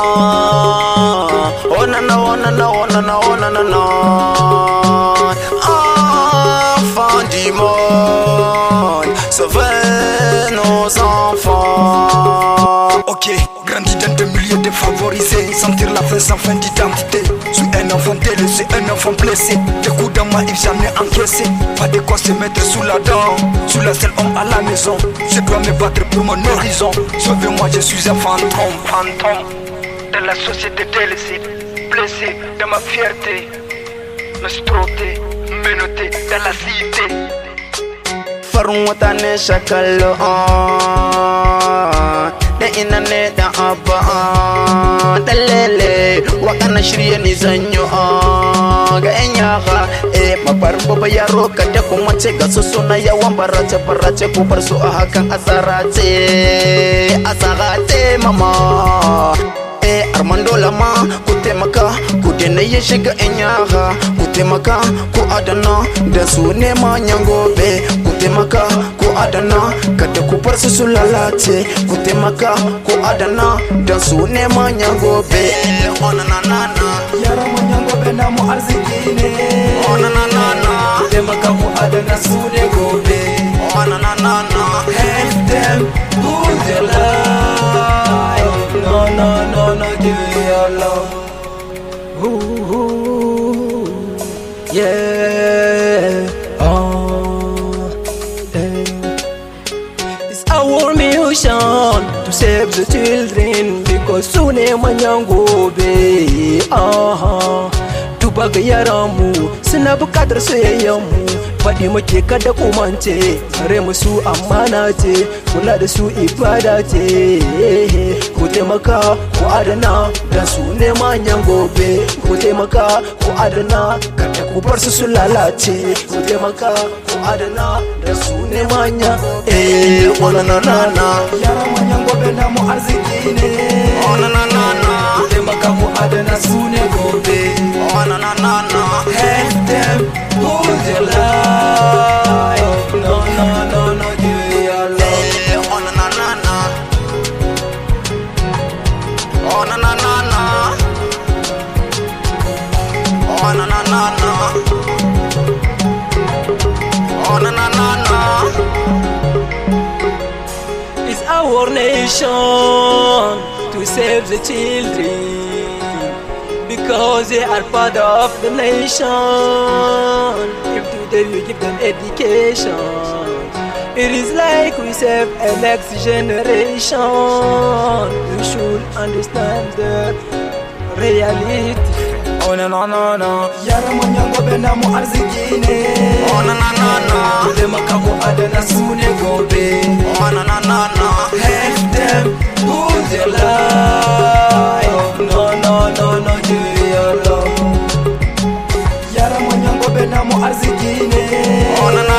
Oh na na, oh na na, oh na na, oh na na na. Enfants du monde, sauvez nos enfants. Ok, grandi dans des milieux défavorisés, sentir la faim sans fin d'identité. Suis un enfant délaissé, un enfant blessé. Des coups dans ma hippe, j'en ai encaissé. Pas de quoi se mettre sous la dent. Sous la seule homme à la maison. Je dois me battre pour mon horizon. Sauvez-moi, je suis un fantôme. Fantôme de la société délaissée. Blessé de ma fierté. Me strotté, menotté dans la cité. Farin wata ne shakalo da ina ne da abba da lele waka na shirye ni zanyo ga yan yara mabar baba yaro kada kuma ce ga su suna yawan barace barace ku bar su a hakan asarate mama Armando Lama ku taimaka ku dena ya shiga yan yara ku taimaka ku adana da su ne manyan gobe ku taimaka ku adana kada ku bar su lalace ku taimaka ku adana da su ne manyan gobe ona na na na yara manyan gobe na mu arziki ne ona na na na ku taimaka ku adana su ne gobe ona na na na help them good their life no no no no give me your love ooh, yeah it's our mission to save the children because soon manyan gobe duba ga yaranmu suna bukatar soyayyanmu faɗi muke kada ku mance kare musu amana ce kula da su ibada ce ku taimaka ku adana da su ne manyan gobe ku taimaka ku adana kada ku bar su lalace ku taimaka ku adana da su ne manyan ona na na na yara manyan gobe na mu arziki ne ona na na na ku taimaka ku adana su ne gobe ona na na na help them hold their life no no no no give me your love ona na na na ona na na na ona na na na ona na na na it's our nation to save the children because they are part of the nation. If today we give them education, it is like we save a next generation. You should understand the reality. Oh no no no no. Yara manyan gobe na mu arziki ne. Oh na na na na. Kude maka mu adana su ne gobe. Oh na na na na. Help them hold their life. No no no no give me your love. Yara manyan gobe na mu arziki ne. Oh na na